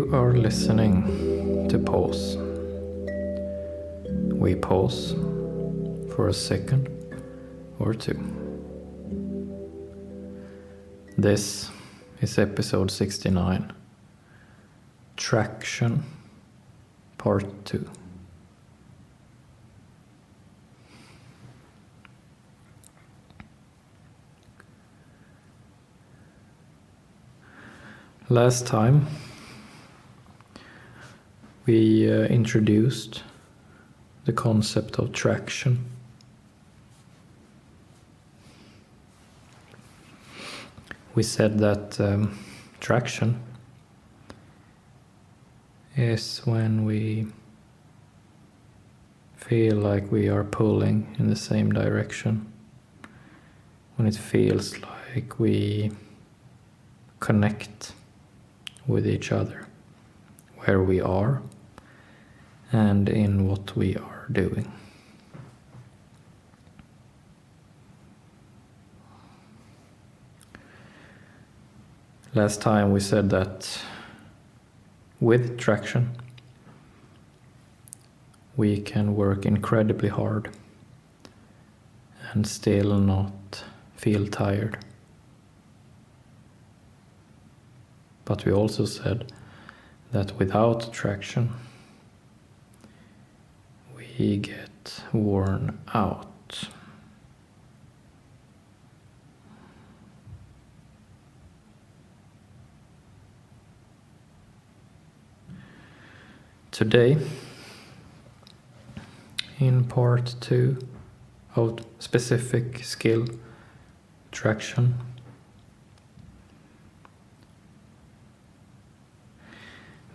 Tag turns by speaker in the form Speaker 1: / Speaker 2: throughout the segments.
Speaker 1: You are listening to Pause. We pause for a second or two. This is episode 69, Traction, part 2. Last time we introduced the concept of traction. We said that traction is when we feel like we are pulling in the same direction, when it feels like we connect with each other, where we are and in what we are doing. Last time we said that with traction we can work incredibly hard and still not feel tired. But we also said that without traction we get worn out. Today, in part 2 of specific skill traction,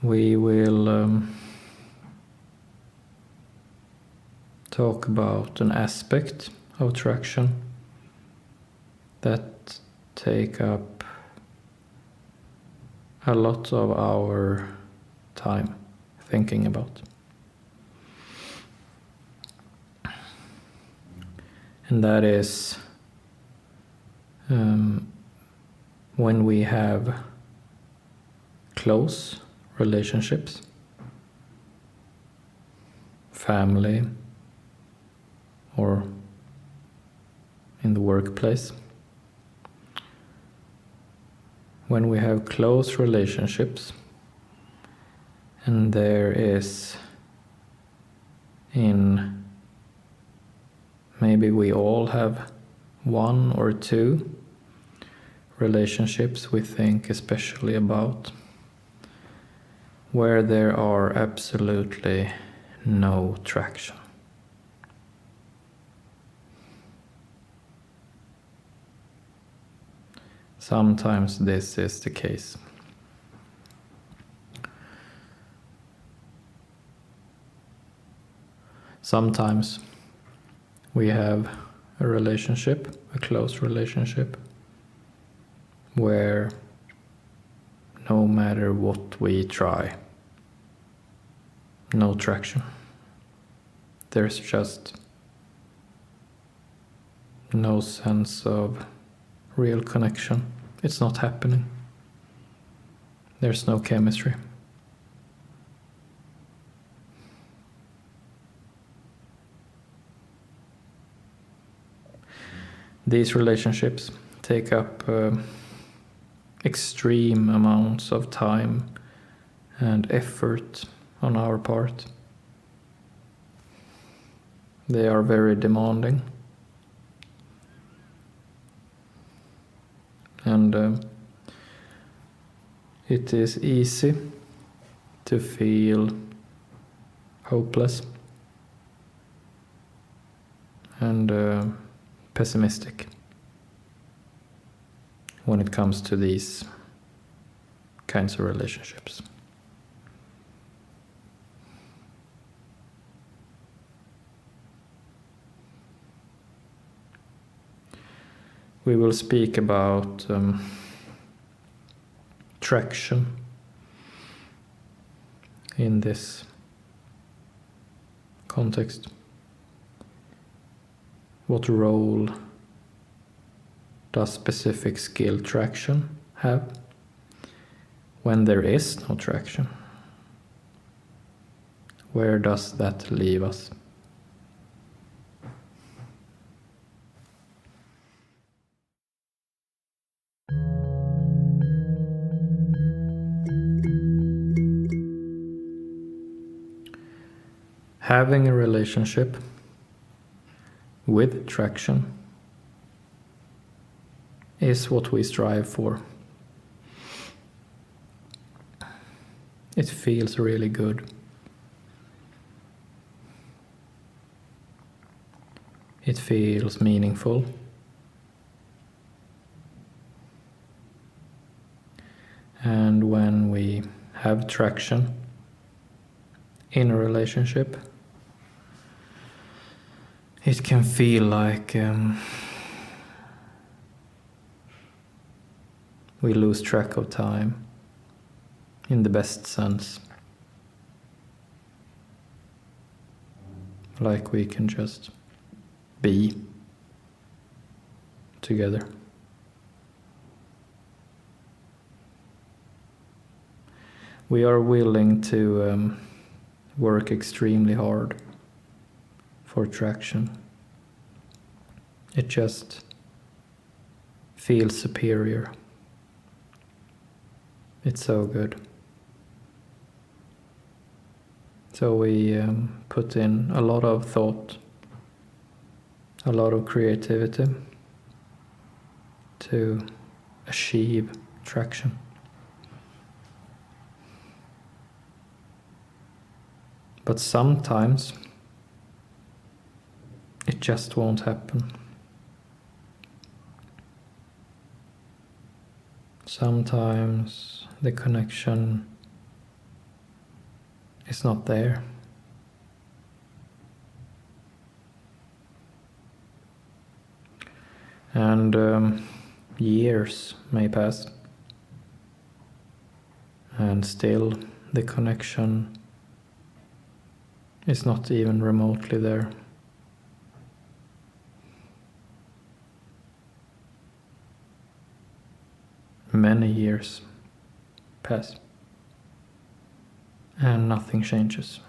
Speaker 1: we will talk about an aspect of traction that take up a lot of our time thinking about. And that is when we have close relationships, family, or in the workplace. When we have close relationships and there is maybe we all have one or two relationships we think especially about, where there are absolutely no traction. Sometimes this is the case. Sometimes we have a relationship, a close relationship, where no matter what we try, no traction. There's just no sense of real connection. It's not happening. There's no chemistry. These relationships take up extreme amounts of time and effort on our part. They are very demanding. And it is easy to feel hopeless and pessimistic when it comes to these kinds of relationships. We will speak about traction in this context. What role does specific skill traction have when there is no traction? Where does that leave us? Having a relationship with traction is what we strive for. It feels really good. It feels meaningful. And when we have traction in a relationship, it can feel like we lose track of time in the best sense. Like we can just be together. We are willing to work extremely hard for traction. It just feels superior. It's so good. So we put in a lot of thought, a lot of creativity to achieve traction. But sometimes it just won't happen. Sometimes the connection is not there. And years may pass, and still the connection is not even remotely there. Many years pass, and nothing changes.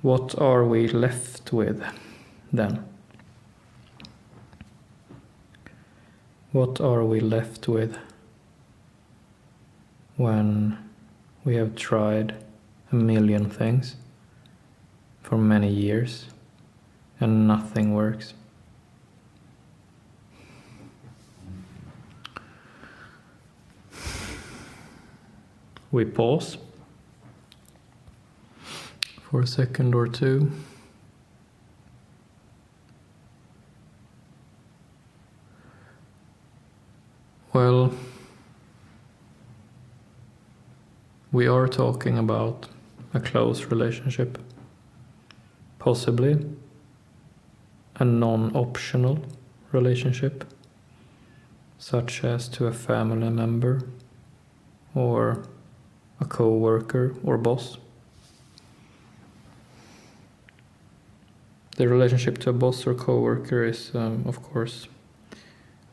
Speaker 1: What are we left with then? What are we left with when we have tried a million things for many years and nothing works? We pause for a second or two. Well, we are talking about a close relationship, possibly a non-optional relationship, such as to a family member or a co-worker or boss. The relationship to a boss or co-worker is, of course,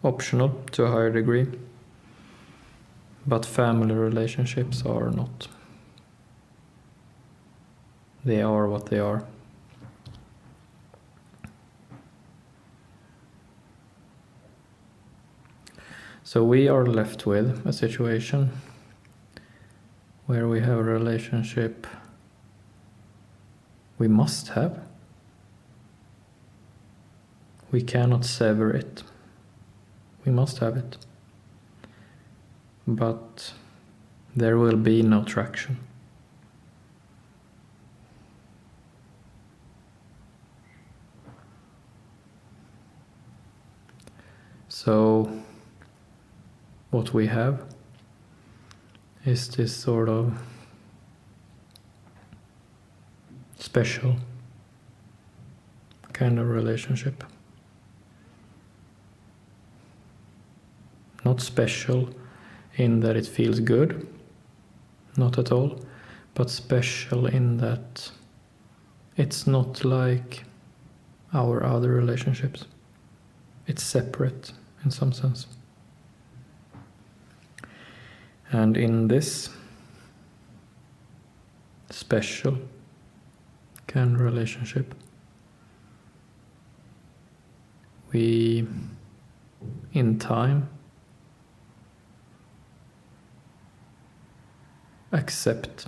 Speaker 1: optional to a higher degree, but family relationships are not. They are what they are. So we are left with a situation where we have a relationship we must have. We cannot sever it. We must have it. But there will be no traction. So what we have is this sort of special kind of relationship. Not special in that it feels good, not at all, but special in that it's not like our other relationships. It's separate in some sense. And in this special kind of relationship, we, in time, accept.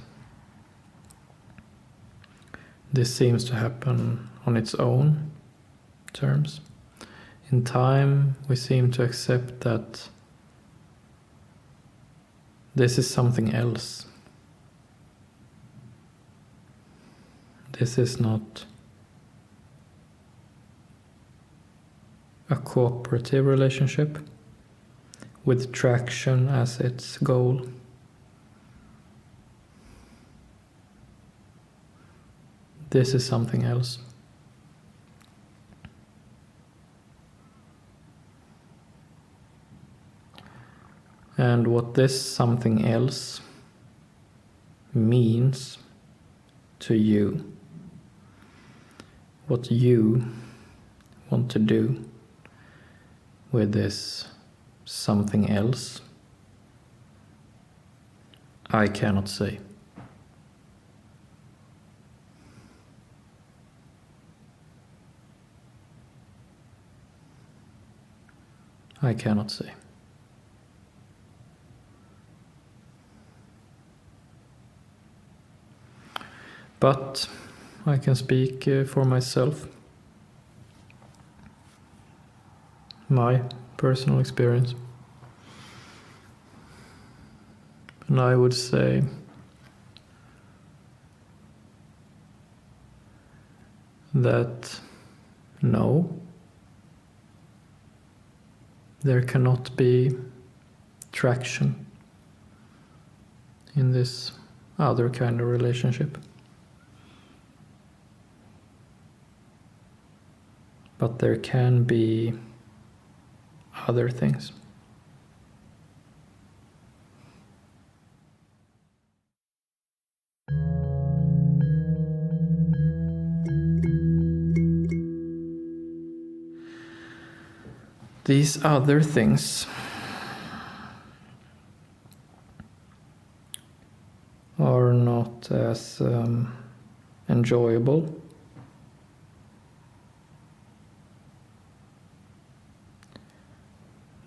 Speaker 1: This seems to happen on its own terms. In time, we seem to accept that this is something else. This is not a cooperative relationship with traction as its goal. This is something else. And what this something else means to you, what you want to do with this something else, I cannot say. I cannot say. But I can speak for myself, my personal experience. And I would say that no, there cannot be traction in this other kind of relationship. But there can be other things. These other things are not as enjoyable.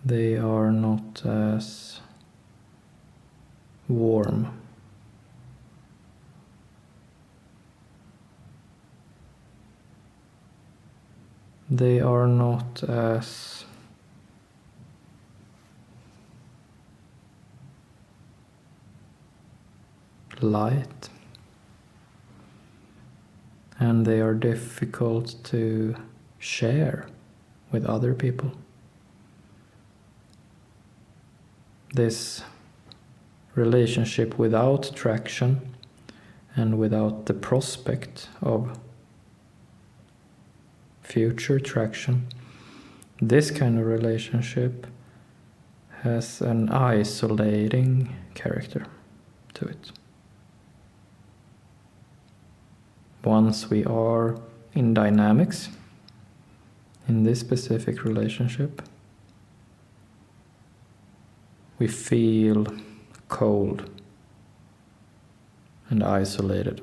Speaker 1: They are not as warm. They are not as light. And they are difficult to share with other people. This relationship without traction and without the prospect of future traction, this kind of relationship has an isolating character to it. Once we are in dynamics in this specific relationship, we feel cold and isolated.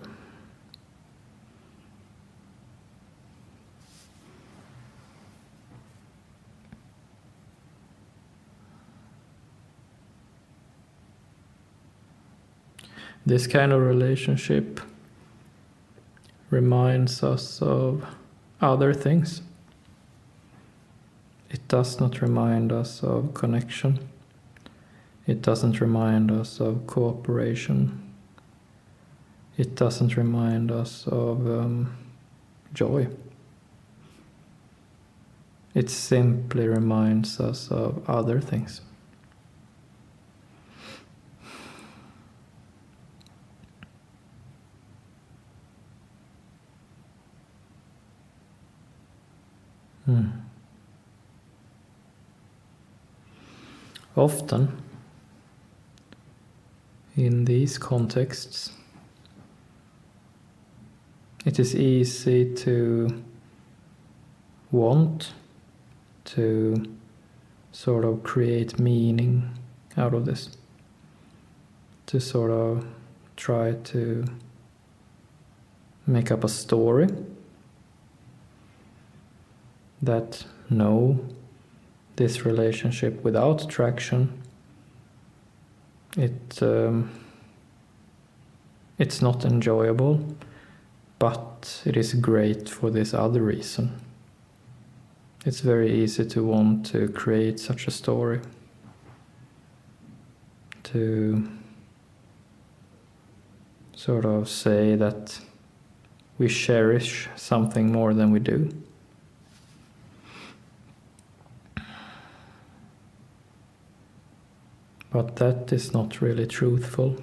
Speaker 1: This kind of relationship reminds us of other things. It does not remind us of connection. It doesn't remind us of cooperation. It doesn't remind us of joy. It simply reminds us of other things. Often, in these contexts, it is easy to want to sort of create meaning out of this. to sort of try to make up a story that no, this relationship without attraction, it's not enjoyable, but it is great for this other reason. It's very easy to want to create such a story, to sort of say that we cherish something more than we do. But that is not really truthful,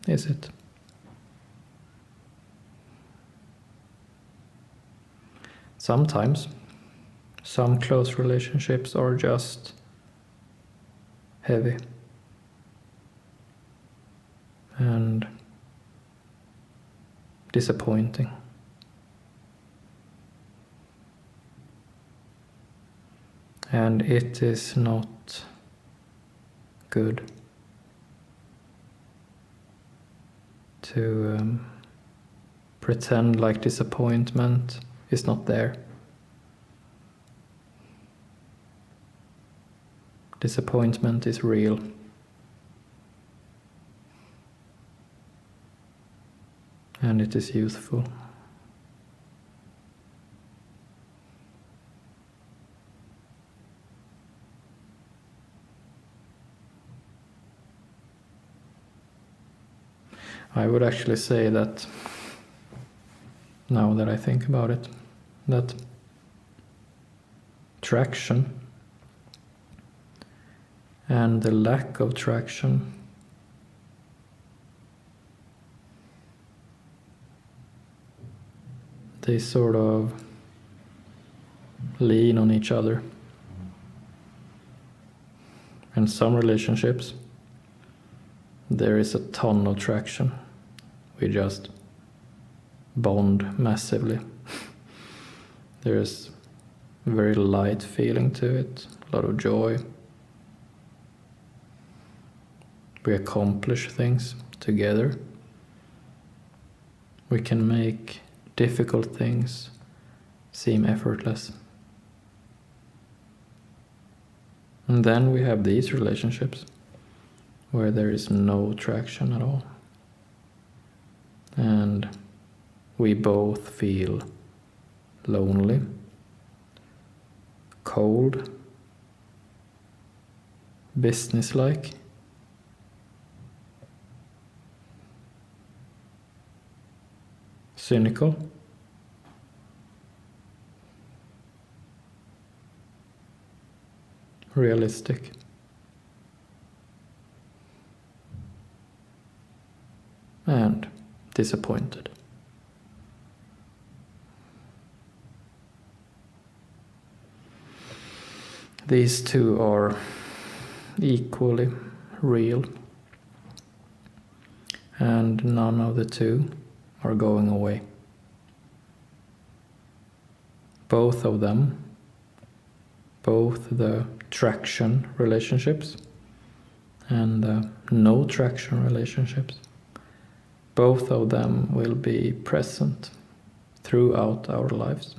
Speaker 1: is it? Sometimes, some close relationships are just heavy and disappointing. And it is not good to pretend like disappointment is not there. Disappointment is real. And it is useful. I would actually say that, now that I think about it, that traction and the lack of traction they sort of lean on each other. In some relationships, there is a ton of traction. We just bond massively. There's a very light feeling to it, a lot of joy. We accomplish things together. We can make difficult things seem effortless. And then we have these relationships where there is no traction at all. And we both feel lonely, cold, businesslike, cynical, realistic, and disappointed. These two are equally real, and none of the two are going away. Both of them, both the traction relationships and the no traction relationships, both of them will be present throughout our lives.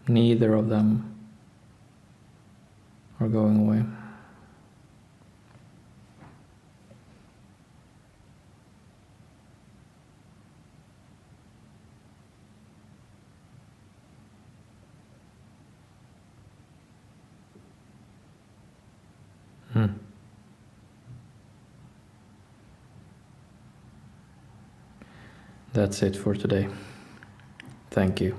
Speaker 1: Neither of them are going away. That's it for today. Thank you.